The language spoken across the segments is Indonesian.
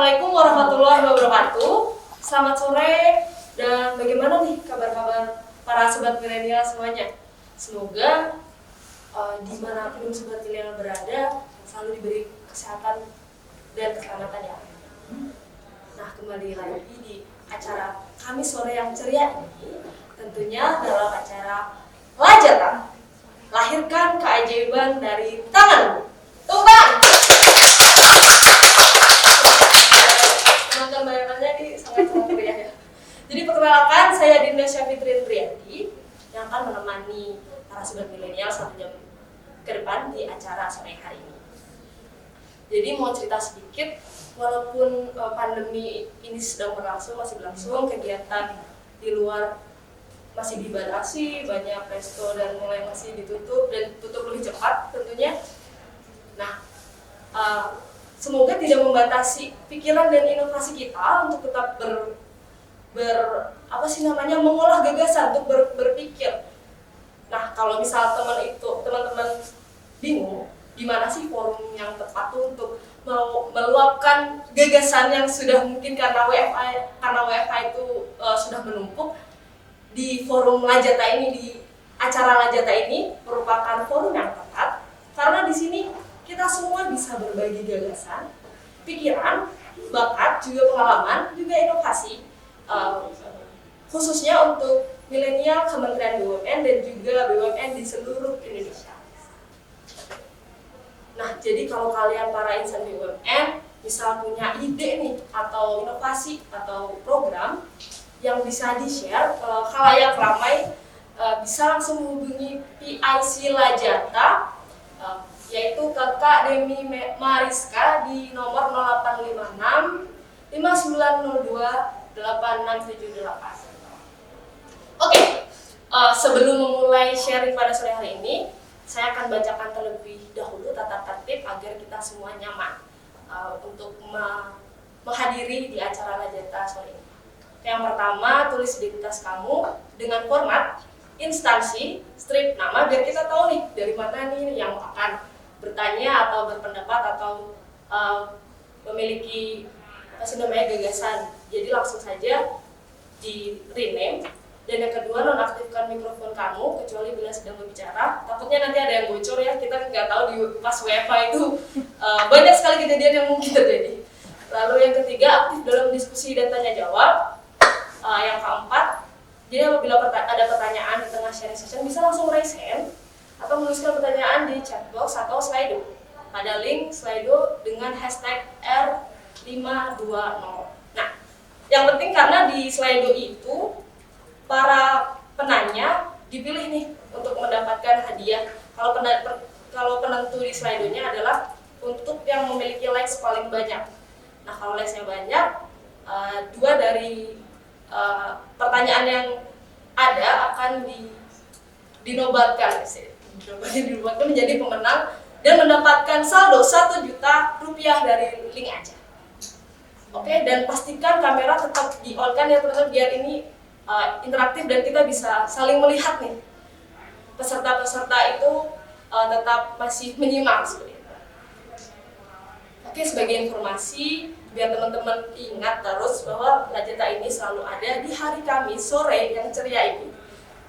Assalamualaikum warahmatullahi wabarakatuh. Selamat sore dan bagaimana nih kabar-kabar para sobat milenial semuanya? Semoga dimanapun sobat milenial berada selalu diberi kesehatan dan keselamatan ya. Nah, kembali lagi di acara Kamis sore yang ceria ini, tentunya dalam acara Lajata, lahirkan keajaiban dari tanganmu. Tumpang! Penonton bayangannya ini sangat-sangat meriah ya. Jadi perkenalkan, saya Dinda Syafitri Triadi yang akan menemani para sobat milenial 1 jam ke depan di acara sore hari ini. Jadi mau cerita sedikit, walaupun pandemi ini sedang masih berlangsung, kegiatan di luar masih dibatasi, banyak resto dan mulai masih ditutup dan tutup lebih cepat tentunya. Nah, semoga tidak membatasi pikiran dan inovasi kita untuk tetap mengolah gagasan untuk berpikir. Nah, kalau misal teman-teman bingung gimana sih forum yang tepat untuk meluapkan gagasan yang sudah mungkin karena WFH itu sudah menumpuk, di forum Lajata ini, di acara Lajata ini merupakan forum yang tepat karena di sini kita semua bisa berbagi gagasan, pikiran, bakat, juga pengalaman, juga inovasi, khususnya untuk milenial Kementerian BUMN dan juga BUMN di seluruh Indonesia. Nah, jadi kalau kalian para insan BUMN misal punya ide nih atau inovasi atau program yang bisa di-share ke khalayak ramai, bisa langsung menghubungi PIC Lajata, yaitu Kakak Demi Mariska di nomor 0856 5902 8678. Oke, sebelum memulai sharing pada sore hari ini, saya akan bacakan terlebih dahulu tata tertib agar kita semua nyaman untuk menghadiri di acara Lajata sore ini. Yang pertama, tulis identitas kamu dengan format instansi, strip nama, biar kita tahu nih dari mana nih yang akan bertanya atau berpendapat atau memiliki gagasan. Jadi langsung saja di rename. Dan yang kedua, nonaktifkan mikrofon kamu kecuali bila sedang berbicara. Takutnya nanti ada yang bocor ya, kita nggak tahu di pas WFH itu banyak sekali kejadian yang mungkin terjadi. Lalu yang ketiga, aktif dalam diskusi dan tanya jawab. Yang keempat, jadi apabila ada pertanyaan di tengah sharing session bisa langsung raise hand atau menuliskan pertanyaan di chat box atau Slido pada link Slido dengan hashtag R520. Nah, yang penting karena di Slido itu para penanya dipilih nih untuk mendapatkan hadiah. Kalau penentu di Slido-nya adalah untuk yang memiliki likes paling banyak. Nah, kalau likes-nya banyak, 2 dari pertanyaan yang ada akan dinobatkan menjadi pemenang dan mendapatkan saldo Rp1 juta dari link aja. Oke, dan pastikan kamera tetap di-on-kan ya teman-teman biar ini interaktif dan kita bisa saling melihat nih peserta-peserta itu tetap masih menyimak seperti itu. Oke, sebagai informasi biar teman-teman ingat terus bahwa Lajata ini selalu ada di hari Kamis sore yang ceria ini,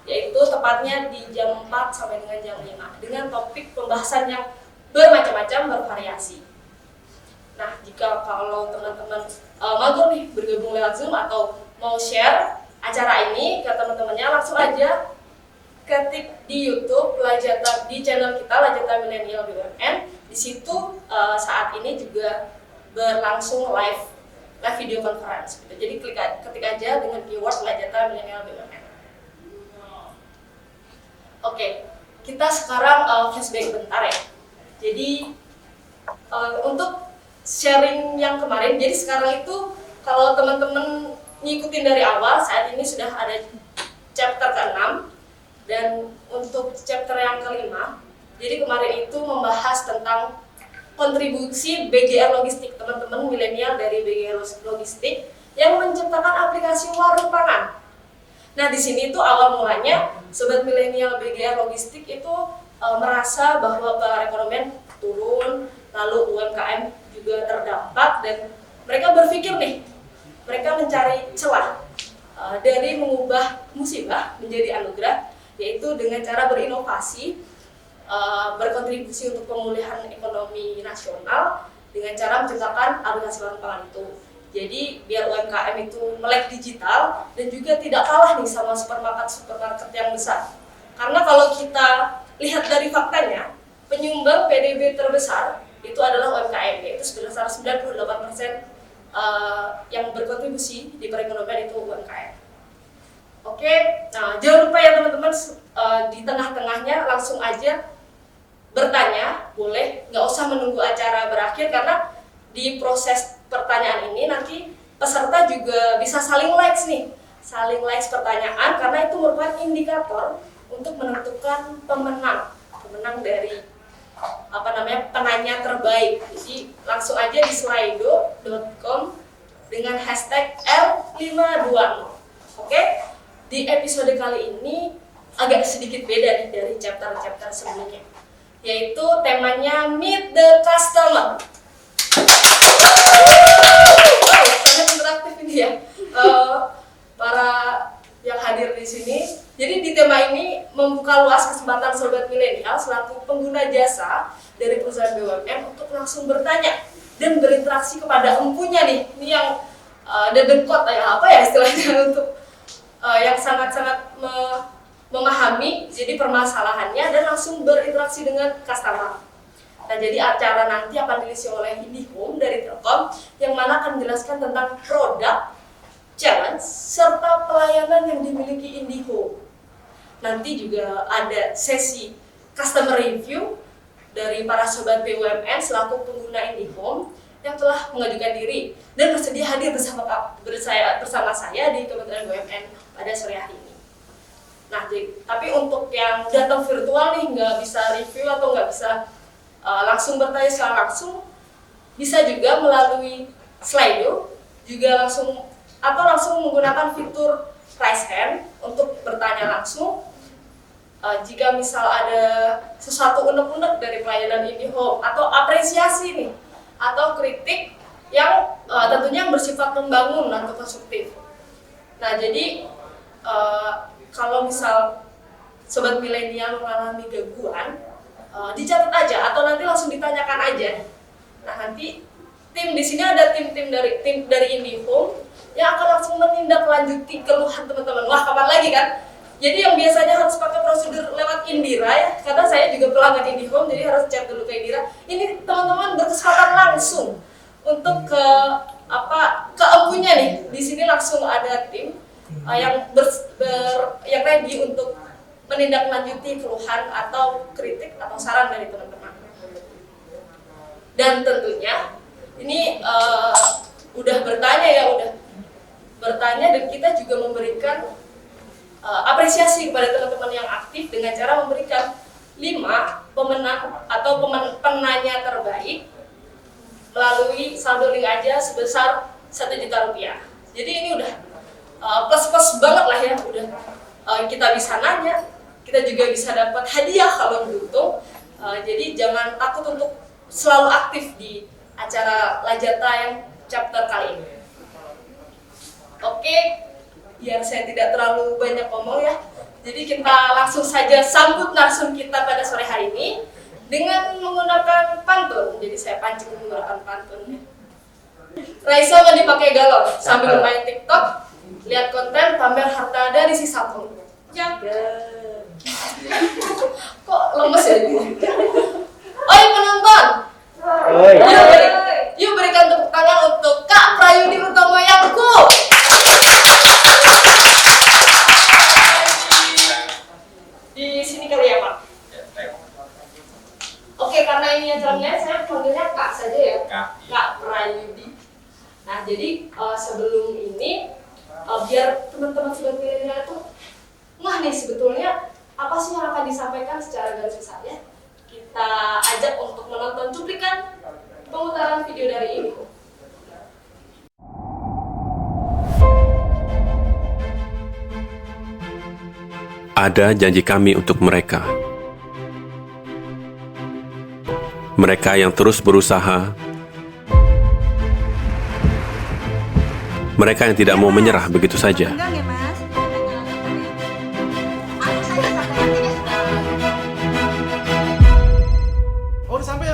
yaitu tepatnya di jam 4 sampai dengan jam 5 dengan topik pembahasan yang bermacam-macam, bervariasi. Nah, jika kalau teman-teman mager nih bergabung lewat Zoom atau mau share acara ini ke teman-temannya, langsung aja ketik di YouTube Lajata, di channel kita Lajata Milenial BUMN. Di situ saat ini juga berlangsung live video conference gitu. Jadi ketik aja dengan keyword Lajata Milenial BUMN. Oke, kita sekarang flashback bentar ya. Jadi untuk sharing yang kemarin, jadi sekarang itu kalau teman-teman ngikutin dari awal, saat ini sudah ada chapter ke-6 dan untuk chapter yang ke-5, jadi kemarin itu membahas tentang kontribusi BGR Logistik, teman-teman milenial dari BGR Logistik yang menciptakan aplikasi warung pangan. Nah, di sini tuh awal mulanya sobat milenial BGR Logistik itu merasa bahwa perekonomian turun, lalu UMKM juga terdampak dan mereka berpikir musibah menjadi anugerah, yaitu dengan cara berinovasi, berkontribusi untuk pemulihan ekonomi nasional dengan cara menciptakan aplikasi warung pangan itu. Jadi biar UMKM itu melek digital dan juga tidak kalah nih sama supermarket yang besar. Karena kalau kita lihat dari faktanya, penyumbang PDB terbesar itu adalah UMKM, yaitu sebesar 98% yang berkontribusi di perekonomian itu UMKM. Oke, nah jangan lupa ya teman-teman, di tengah-tengahnya langsung aja bertanya, boleh, nggak usah menunggu acara berakhir, karena di proses pertanyaan ini nanti peserta juga bisa saling likes pertanyaan, karena itu merupakan indikator untuk menentukan pemenang dari penanya terbaik. Jadi langsung aja di slido.com dengan hashtag L520. Oke, di episode kali ini agak sedikit beda nih dari chapter-chapter sebelumnya, yaitu temanya Meet the Customer. Sangat interaktif ini ya, para yang hadir di sini. Jadi di tema ini membuka luas kesempatan sobat milenial selaku pengguna jasa dari perusahaan BUMN untuk langsung bertanya dan berinteraksi kepada empunya nih. Ini yang dedengkot istilahnya untuk yang sangat-sangat memahami jadi permasalahannya dan langsung berinteraksi dengan customer. Nah, jadi acara nanti akan diisi oleh IndiHome dari Telkom yang mana akan menjelaskan tentang produk, challenge, serta pelayanan yang dimiliki IndiHome. Nanti juga ada sesi customer review dari para sobat BUMN selaku pengguna IndiHome yang telah mengajukan diri dan bersedia hadir bersama saya di Kementerian BUMN pada sore hari ini. Nah, tapi untuk yang datang virtual nih, nggak bisa review atau nggak bisa langsung bertanya secara langsung, bisa juga melalui Slido, juga langsung menggunakan fitur raise hand untuk bertanya langsung. Jika misal ada sesuatu unek-unek dari pelayanan IndiHome atau apresiasi nih, atau kritik yang tentunya bersifat membangun atau konstruktif. Nah, jadi kalau misal sobat milenial mengalami gangguan, dicatat aja atau nanti langsung ditanyakan aja. Nah, nanti tim di sini ada tim dari IndiHome yang akan langsung menindaklanjuti keluhan teman-teman. Wah, kapan lagi kan? Jadi yang biasanya harus pakai prosedur lewat Indira ya, karena saya juga pelanggan IndiHome, jadi harus chat dulu ke Indira. Ini teman-teman berkesempatan langsung untuk ke empunya nih. Di sini langsung ada tim yang ready untuk menindaklanjuti keluhan atau kritik atau saran dari teman-teman. Dan tentunya ini udah bertanya dan kita juga memberikan apresiasi kepada teman-teman yang aktif dengan cara memberikan 5 pemenang atau penanya terbaik melalui saldo link aja sebesar Rp1.000.000. Jadi ini udah plus banget lah ya, udah kita bisa nanya, kita juga bisa dapat hadiah kalau beruntung. Jadi jangan takut untuk selalu aktif di acara Lajata yang chapter kali ini. Oke, biar saya tidak terlalu banyak ngomong ya, jadi kita langsung saja sambut narsum kita pada sore hari ini dengan menggunakan pantun. Jadi saya pancing menggunakan pantun. Raisa mandi pakai galon sambil main TikTok, lihat konten pamer harta dari si Sapong. Kok lemes ya ini? Oi penonton, yuk berikan tepuk tangan untuk Kak Prayudi Utomo Yangku. Di sini kali ya Pak. Oke, karena ini acaranya saya panggilnya Kak saja ya. Kak Prayudi. Nah, jadi sebelum ini biar teman-teman sobat milenial itu nih sebetulnya apa sih yang akan disampaikan secara garis besarnya, kita ajak untuk menonton cuplikan pemutaran video dari ini. Ada janji kami untuk mereka. Mereka yang terus berusaha, mereka yang tidak mau menyerah begitu saja.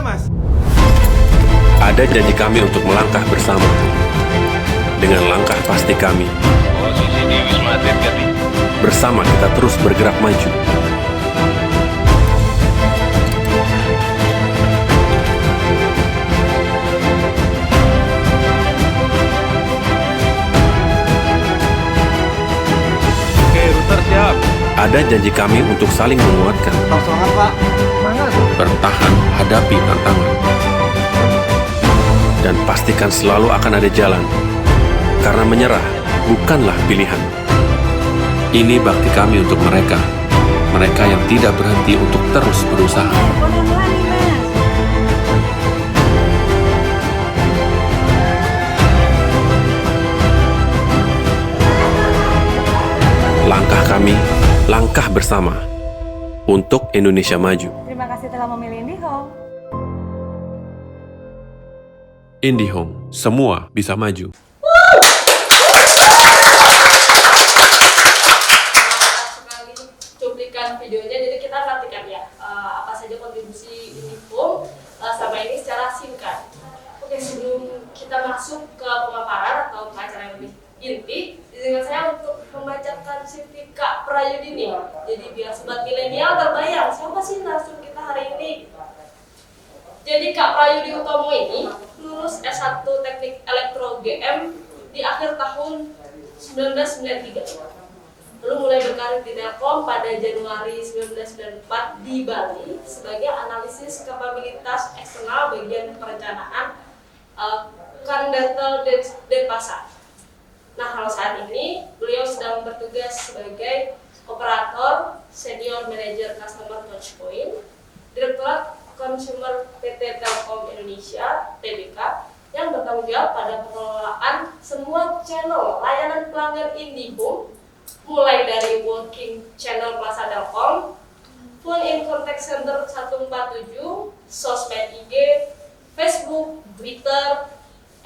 Mas? Ada janji kami untuk melangkah bersama. Dengan langkah pasti kami. Posisi di Wisma Atlet Jati. Bersama kita terus bergerak maju. Oke, router siap. Ada janji kami untuk saling menguatkan. Semangat Pak. Bertahan hadapi tantangan. Dan pastikan selalu akan ada jalan. Karena menyerah bukanlah pilihan. Ini bakti kami untuk mereka. Mereka yang tidak berhenti untuk terus berusaha. Langkah kami, langkah bersama. Untuk Indonesia Maju. Terima kasih telah memilih IndiHome. IndiHome, semua bisa maju. Sekali cuplikan videonya, jadi kita perhatikan ya apa saja kontribusi IndiHome selama ini secara singkat. Oke, sebelum kita masuk ke pemaparan atau acara yang lebih inti, izinkan saya untuk membacakan CV Kak Prayudini. Jadi biar sobat milenial terbayang siapa sih narasum kita hari ini. Jadi Kak Prayudi Utomo ini lulus S1 Teknik Elektro GM di akhir tahun 1993. Lalu mulai berkarir di Telkom pada Januari 1994 di Bali sebagai analisis kapabilitas eksternal bagian perencanaan Kandatel Denpasar. Nah, kalau saat ini beliau sedang bertugas sebagai operator senior manager customer touchpoint Direktorat Consumer PT Telkom Indonesia (TBK) yang bertanggung jawab pada pengelolaan semua channel layanan pelanggan IndiHome, mulai dari working channel Plaza Telkom, phone in contact center 147, sosmed IG, Facebook, Twitter,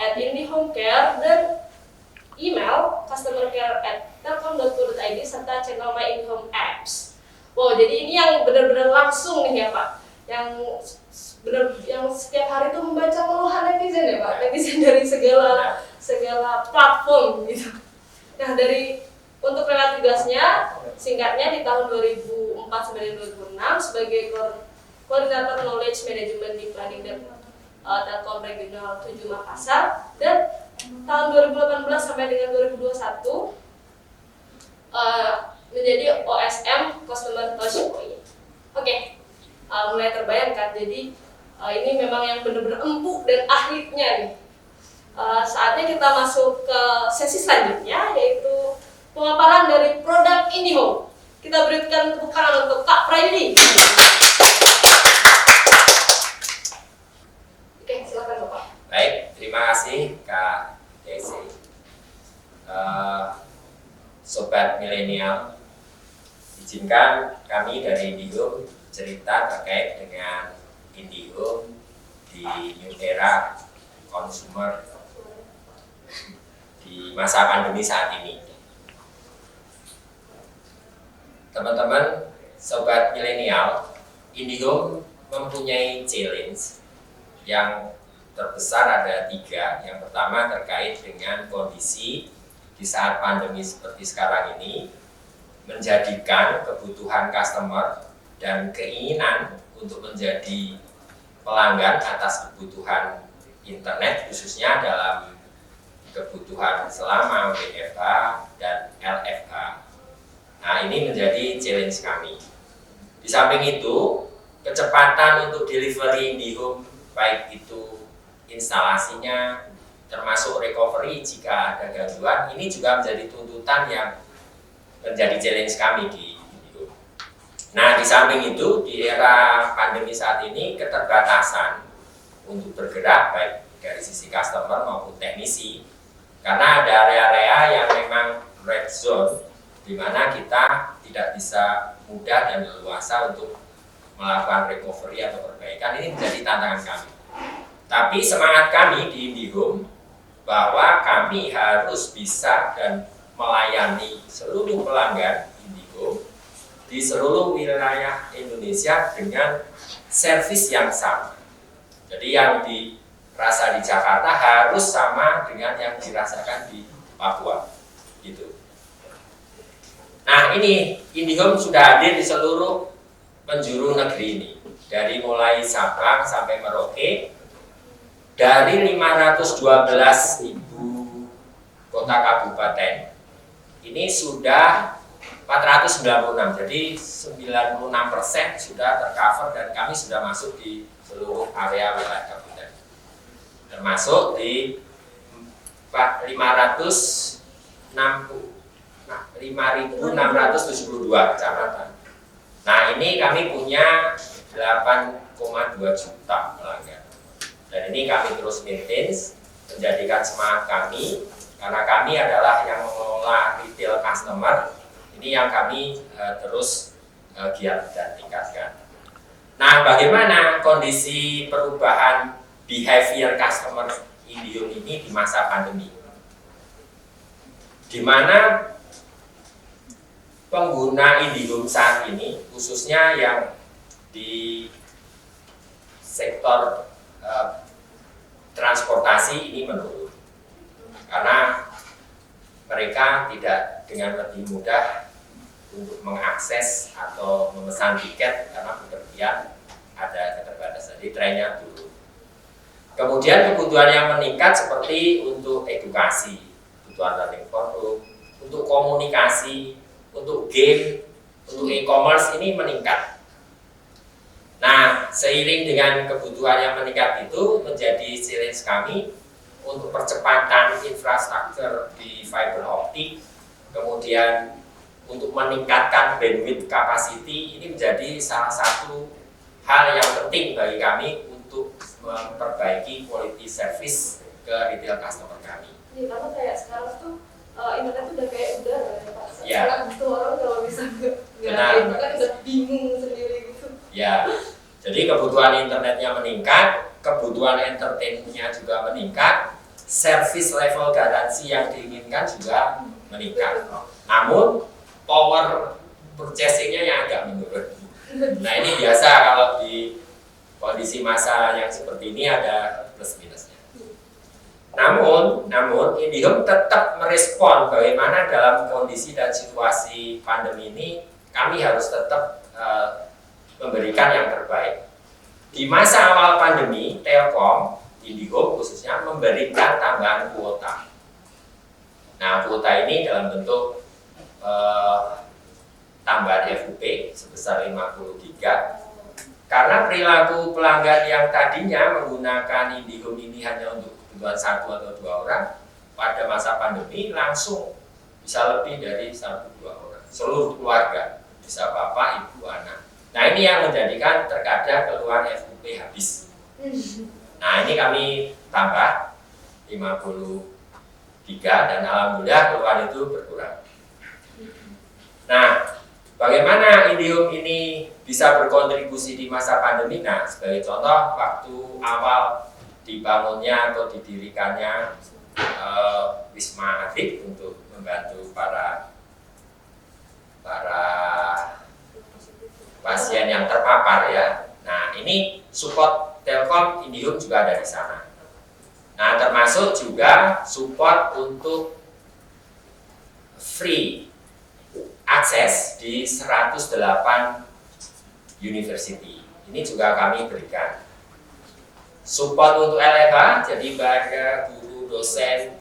@IndiHomeCare, dan email customercare@telkom.co.id serta channel My IndiHome Apps. Wow, jadi ini yang benar-benar langsung nih ya Pak, yang setiap hari tuh membaca keluhan netizen ya Pak, netizen dari segala platform gitu. Nah, untuk relasi tugasnya singkatnya di tahun 2004 sampai 2006 sebagai koordinator knowledge management di Planning dan Telkom Regional 7 Makassar, dan tahun 2018 sampai dengan 2021 menjadi OSM Customer Touchpoint. Oke, mulai terbayangkan. Jadi ini memang yang benar-benar empuk dan ahlinya nih. Saatnya kita masuk ke sesi selanjutnya, yaitu pemaparan dari produk IndiHome. Kita berikan tepuk tangan untuk Kak Prayudi. Oke, silakan Bapak. Baik, terima kasih Kak Desi. Sobat milenial, izinkan kami dari IndiHome cerita terkait dengan IndiHome di new era consumer di masa pandemi saat ini. Teman-teman, sobat milenial, IndiHome mempunyai challenge yang terbesar ada 3. Yang pertama terkait dengan kondisi di saat pandemi seperti sekarang ini, menjadikan kebutuhan customer dan keinginan untuk menjadi pelanggan atas kebutuhan internet, khususnya dalam kebutuhan selama WFH dan LFH. Nah, ini menjadi challenge kami. Di samping itu, kecepatan untuk delivery IndiHome, baik itu instalasinya, termasuk recovery jika ada gangguan, ini juga menjadi tuntutan yang menjadi challenge kami di IndiHome. Nah, di samping itu, di era pandemi saat ini, keterbatasan untuk bergerak baik dari sisi customer maupun teknisi, karena ada area-area yang memang red zone, di mana kita tidak bisa mudah dan leluasa untuk melakukan recovery atau perbaikan. Ini menjadi tantangan kami. Tapi semangat kami di IndiHome bahwa kami harus bisa dan melayani seluruh pelanggan IndiHome di seluruh wilayah Indonesia dengan servis yang sama. Jadi yang dirasa di Jakarta harus sama dengan yang dirasakan di Papua, gitu. Nah, ini IndiHome sudah hadir di seluruh penjuru negeri ini, dari mulai Sabang sampai Merauke, dari 512.000 kota kabupaten. Ini sudah 496, jadi 96% sudah tercover dan kami sudah masuk di seluruh area wilayah kabupaten, termasuk di 5.672 kecamatan. Nah, ini kami punya 8,2 juta pelanggan, dan ini kami terus maintain, menjadikan semangat kami, karena kami adalah yang mengelola retail customer. Ini yang kami terus giat dan tingkatkan. Nah, bagaimana kondisi perubahan behavior customer IndiHome ini di masa pandemi? Di mana pengguna IndiHome saat ini, khususnya yang di sektor transportasi ini menurun, karena mereka tidak dengan lebih mudah untuk mengakses atau memesan tiket karena bepergian ada keterbatasan, jadi trennya turun. Kemudian kebutuhan yang meningkat seperti untuk edukasi, kebutuhan learning forum, untuk komunikasi, untuk game, untuk e-commerce ini meningkat. Nah, seiring dengan kebutuhan yang meningkat itu menjadi challenge kami untuk percepatan infrastruktur di fiber optik, kemudian untuk meningkatkan bandwidth capacity, ini menjadi salah satu hal yang penting bagi kami untuk memperbaiki quality service ke retail customer kami. Ya, karena kayak sekarang tuh internet tuh udah kayak udara ya Pak. Ya. Sekarang tuh orang kalau bisa nggak internet udah bingung sendiri gitu. Ya, jadi kebutuhan internetnya meningkat, kebutuhan entertainmentnya juga meningkat, service level garansi yang diinginkan juga meningkat. Namun power purchasing-nya yang agak menurun. Nah, ini biasa kalau di kondisi masa yang seperti ini ada plus minusnya. Namun IndiHome tetap merespon bagaimana dalam kondisi dan situasi pandemi ini kami harus tetap memberikan yang terbaik. Di masa awal pandemi, Telkom, IndiHome khususnya memberikan tambahan kuota. Nah, kuota ini dalam bentuk tambahan FUP sebesar 50 giga, karena perilaku pelanggan yang tadinya menggunakan IndiHome ini hanya untuk kebutuhan 1 atau 2 orang, pada masa pandemi langsung bisa lebih dari 1-2 orang, seluruh keluarga, bisa bapak, ibu, anak. Nah, ini yang menjadikan terkadang keluar FUP habis. Nah, ini kami tambah 50 giga dan alhamdulillah keluar itu berkurang. Nah, bagaimana IndiHome ini bisa berkontribusi di masa pandemi? Nah, sebagai contoh, waktu awal dibangunnya atau didirikannya Wisma Atlet untuk membantu para pasien yang terpapar ya. Nah, ini support Telkom, IndiHome juga ada di sana. Nah, termasuk juga support untuk free akses di 108 university. Ini juga kami berikan. Support untuk LFA, jadi bagi guru, dosen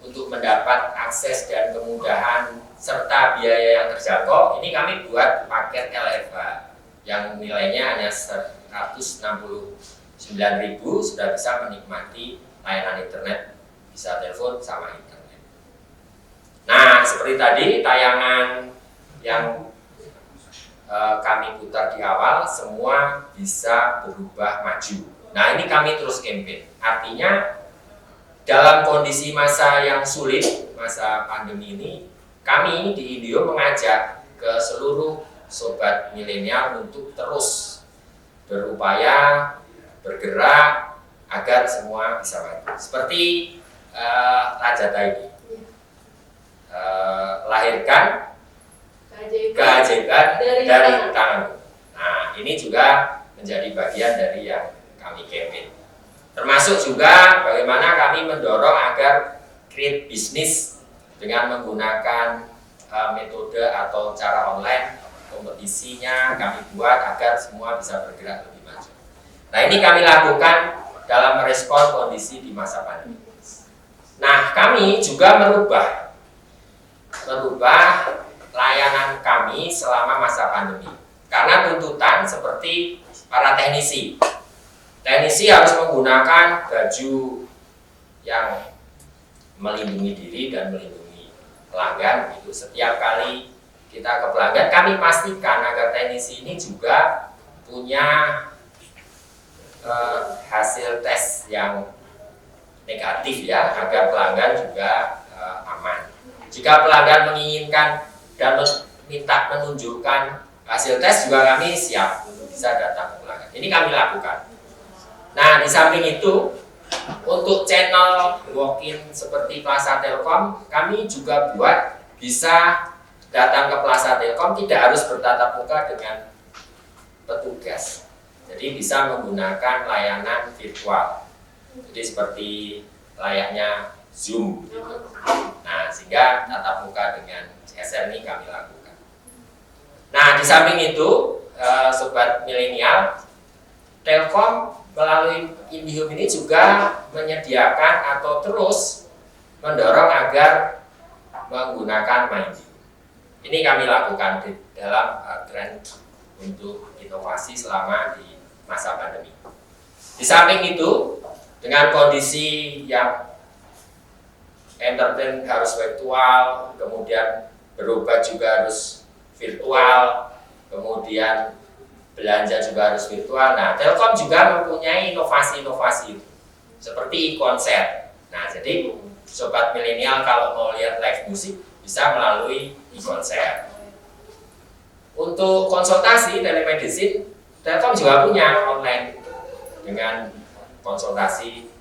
untuk mendapat akses dan kemudahan serta biaya yang terjangkau. Ini kami buat paket LFA yang nilainya hanya 169.000 sudah bisa menikmati layanan internet, bisa telepon sama internet. Nah, seperti tadi tayangan yang kami putar di awal, semua bisa berubah maju. Nah, ini kami terus campaign. Artinya dalam kondisi masa yang sulit, masa pandemi ini, kami di IndiHome mengajak ke seluruh sobat milenial untuk terus berupaya, bergerak agar semua bisa maju. Seperti Raja Taidi, lahirkan keajaiban dari tangan. Nah, ini juga menjadi bagian dari yang kami campaign. Termasuk juga bagaimana kami mendorong agar create bisnis dengan menggunakan metode atau cara online. Kompetisinya kami buat agar semua bisa bergerak lebih maju. Nah, ini kami lakukan dalam merespon kondisi di masa pandemi. Nah, kami juga merubah layanan kami selama masa pandemi. Karena tuntutan seperti para teknisi. Teknisi harus menggunakan baju yang melindungi diri dan melindungi pelanggan. Itu setiap kali kita ke pelanggan, kami pastikan agar teknisi ini juga punya hasil tes yang negatif ya, agar pelanggan juga aman. Jika pelanggan menginginkan dan minta menunjukkan hasil tes, juga kami siap untuk bisa datang ke pelanggan. Ini kami lakukan. Nah, di samping itu, untuk channel walk-in seperti Plaza Telkom, kami juga buat bisa datang ke Plaza Telkom tidak harus bertatap muka dengan petugas. Jadi bisa menggunakan layanan virtual. Jadi seperti layaknya Zoom. Nah, sehingga tatap muka dengan CSR ini kami lakukan. Nah, di samping itu, sobat milenial, Telkom melalui IndiHome ini juga menyediakan atau terus mendorong agar menggunakan MyIndiHome. Ini kami lakukan di dalam tren untuk inovasi selama di masa pandemi. Di samping itu, dengan kondisi yang entertain harus virtual, kemudian berubah juga harus virtual, kemudian belanja juga harus virtual. Nah, Telkom juga mempunyai inovasi-inovasi seperti konser. Nah, jadi sobat milenial kalau mau lihat live musik bisa melalui konser. Untuk konsultasi telemedicine, Telkom juga punya online dengan konsultasi.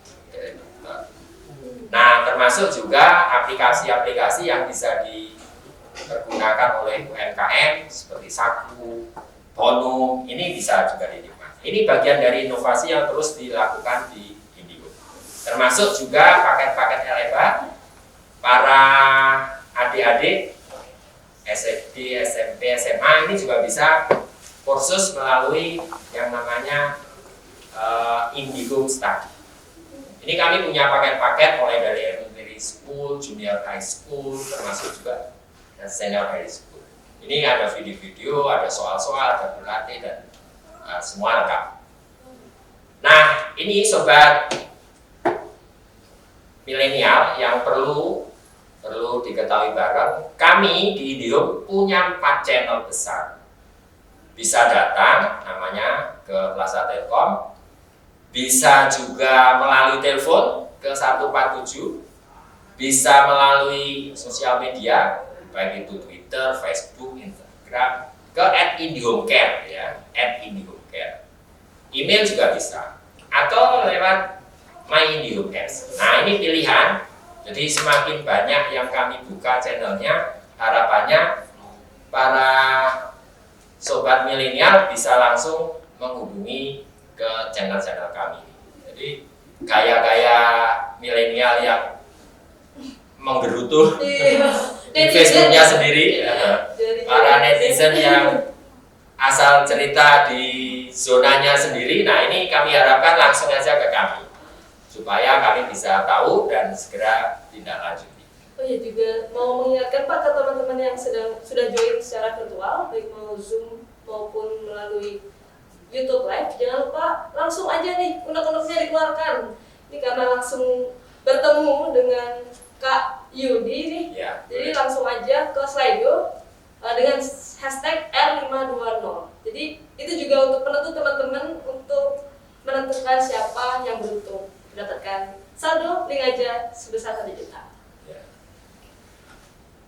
Nah, termasuk juga aplikasi-aplikasi yang bisa dipergunakan oleh UMKM seperti Saku, Bonum, ini bisa juga dinikmati. Ini bagian dari inovasi yang terus dilakukan di IndiHome. Termasuk juga paket-paket LEBA para adik-adik SD, SMP, SMA ini juga bisa kursus melalui yang namanya IndiHome Study. Ini kami punya paket-paket mulai dari elementary school, junior high school, termasuk juga senior high school. Ini ada video-video, ada soal-soal, ada berlatih, dan semua lengkap. Nah, ini sobat milenial yang perlu diketahui bareng. Kami di IndiHome punya 4 channel besar. Bisa datang, namanya ke Plaza Telkom. Bisa juga melalui telepon ke 147. Bisa melalui sosial media, baik itu Twitter, Facebook, Instagram, ke @IndiHomeCare ya, @IndiHomeCare. Email juga bisa, atau lewat MyIndiHomeCare. Nah, ini pilihan. Jadi semakin banyak yang kami buka channelnya, harapannya para sobat milenial bisa langsung menghubungi ke channel-channel kami. Jadi gaya-gaya milenial yang menggerutu di Facebooknya sendiri, para netizen yang asal cerita di zonanya sendiri. Nah, ini kami harapkan langsung aja ke kami supaya kami bisa tahu dan segera tindak lanjuti. Oh ya, juga mau mengingatkan Pak ke teman-teman yang sudah join secara virtual, baik mau Zoom maupun melalui YouTube Live, jangan lupa langsung aja nih unek-uneknya dikeluarkan. Ini karena langsung bertemu dengan Kak Yudi nih, Ya, jadi langsung aja ke Slido dengan hashtag R520. Jadi itu juga untuk penentu teman-teman untuk menentukan siapa yang beruntung mendapatkan saldo link aja sebesar 1 juta. ya.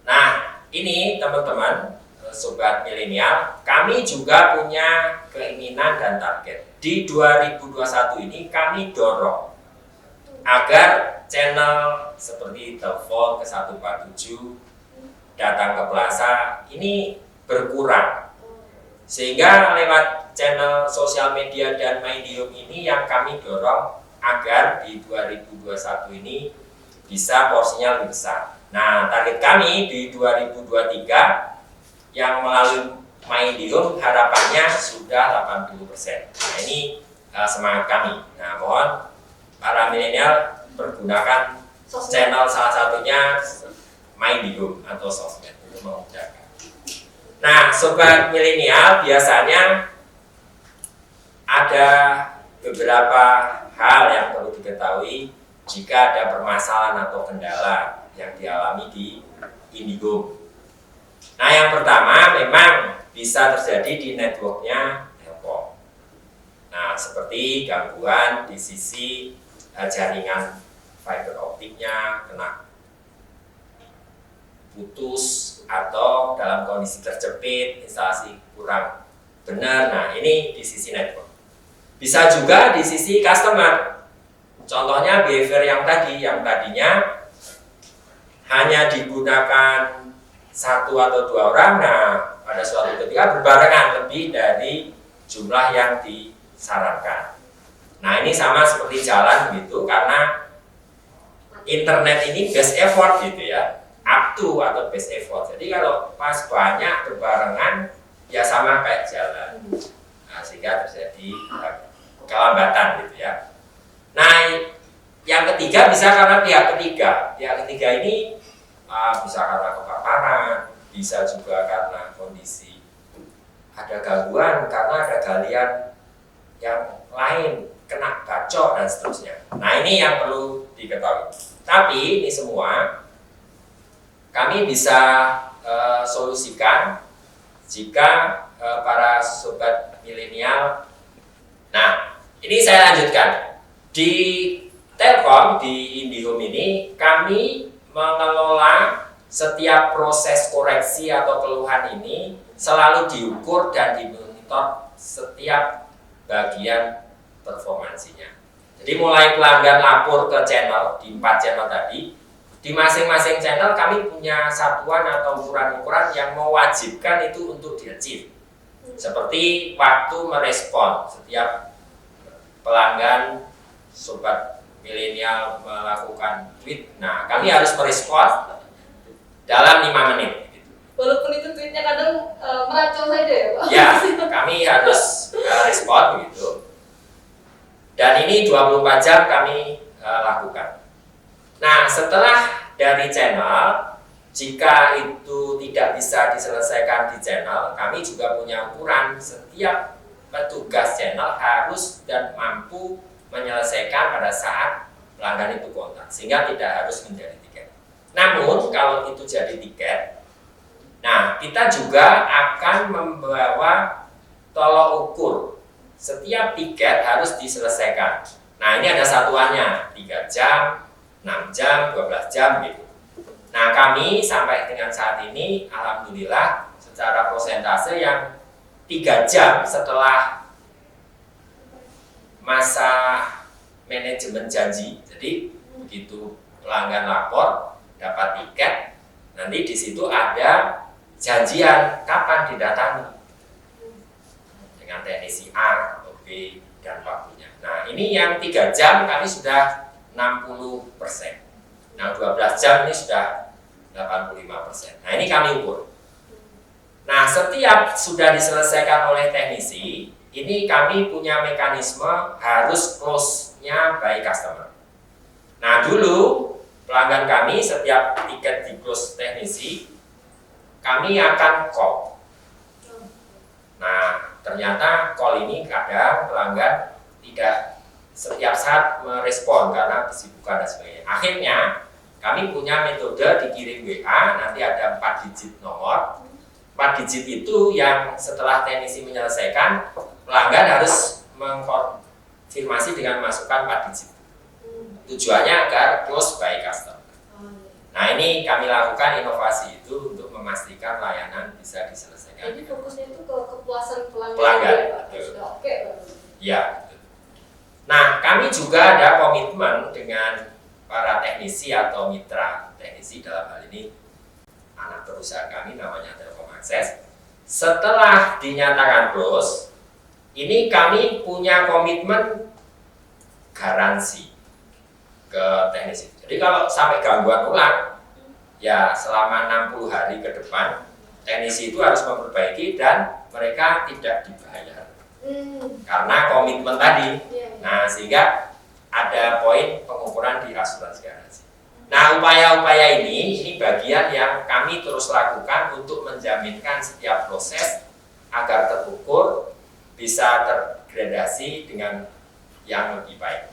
Nah, ini teman-teman sobat milenial, kami juga punya keinginan dan target. Di 2021 ini kami dorong agar channel seperti telepon ke 147, datang ke Plaza ini berkurang. Sehingga lewat channel sosial media dan MyIndiHome ini yang kami dorong agar agar di 2021 ini bisa porsinya lebih besar. Nah, target kami di 2023 yang melalui MyIndiHome harapannya sudah 80%. Nah, ini semangat kami. Nah, mohon para milenial pergunakan channel salah satunya MyIndiHome atau sosmed untuk memudahkan. Nah, sobat milenial, biasanya ada beberapa hal yang perlu diketahui jika ada permasalahan atau kendala yang dialami di IndiHome. Nah, yang pertama memang bisa terjadi di networknya Telkom. Nah, seperti gangguan di sisi jaringan fiber optiknya kena putus atau dalam kondisi terjepit, instalasi kurang benar. Nah, ini di sisi network. Bisa juga di sisi customer. Contohnya behavior yang tadinya hanya digunakan 1 atau 2 orang. Nah, pada suatu ketika berbarengan lebih dari jumlah yang disarankan. Nah, ini sama seperti jalan begitu, karena internet ini best effort gitu ya, up to atau best effort. Jadi kalau pas banyak berbarengan ya sama kayak jalan. Nah, sehingga terjadi kelambatan gitu ya. Nah, yang ketiga bisa karena pihak ketiga. Pihak ketiga ini bisa karena kebakaran, bisa juga karena kondisi ada gangguan karena ada galian yang lain, kena bacok dan seterusnya. Nah, ini yang perlu diketahui. Tapi ini semua kami bisa solusikan jika para sobat milenial. Nah, ini saya lanjutkan. Di Telkom, di IndiHome ini, kami mengelola setiap proses koreksi atau keluhan ini selalu diukur dan dimonitor setiap bagian performansinya. Jadi mulai pelanggan lapor ke channel, di 4 channel tadi, di masing-masing channel kami punya satuan atau ukuran-ukuran yang mewajibkan itu untuk di-achieve. Seperti waktu merespon setiap pelanggan sobat milenial melakukan tweet. Nah, kami harus merespon dalam 5 menit. Walaupun itu tweetnya kadang meracau saja ya Pak? Ya, kami harus respon begitu. Dan ini 24 jam kami lakukan. Nah, setelah dari channel, jika itu tidak bisa diselesaikan di channel, kami juga punya ukuran setiap petugas channel harus dan mampu menyelesaikan pada saat pelanggan itu kontak, sehingga tidak harus menjadi tiket. Namun kalau itu jadi tiket, nah kita juga akan membawa tolok ukur. Setiap tiket harus diselesaikan. Nah, ini ada satuannya, 3 jam, 6 jam, 12 jam gitu. Nah, kami sampai dengan saat ini alhamdulillah secara persentase yang 3 jam setelah masa manajemen janji. Jadi begitu pelanggan lapor dapat tiket, nanti di situ ada janjian kapan didatangi dengan teknisi A atau B dan waktunya. Nah, ini yang 3 jam kami sudah 60%. Nah, 12 jam ini sudah 85%. Nah, ini kami ukur. Nah, setiap sudah diselesaikan oleh teknisi, ini kami punya mekanisme harus close-nya by customer. Nah, dulu pelanggan kami setiap tiket di close teknisi, kami akan call. Nah, ternyata call ini kadang pelanggan tidak setiap saat merespon karena kesibukan dan sebagainya. Akhirnya, kami punya metode dikirim WA, nanti ada 4 digit nomor. 4 digit itu yang setelah teknisi menyelesaikan, pelanggan harus mengkonfirmasi dengan masukkan 4 digit. Tujuannya agar close by customer. Nah, ini kami lakukan inovasi itu untuk memastikan layanan bisa diselesaikan. Jadi fokusnya itu ke kepuasan pelanggan. Pelanggan. Sudah oke. Ya. Nah, kami juga ada komitmen dengan para teknisi atau mitra teknisi, dalam hal ini anak perusahaan kami namanya Telkom Akses. Setelah dinyatakan close, ini kami punya komitmen garansi ke teknisi. Jadi kalau sampai gangguan ulang, ya selama 60 hari ke depan, teknisi itu harus memperbaiki dan mereka tidak dibayar. Karena komitmen tadi. Nah, sehingga ada poin pengukuran di asuransi garansi. Nah, upaya-upaya ini bagian yang kami terus lakukan untuk menjaminkan setiap proses agar terukur, bisa tergradasi dengan yang lebih baik.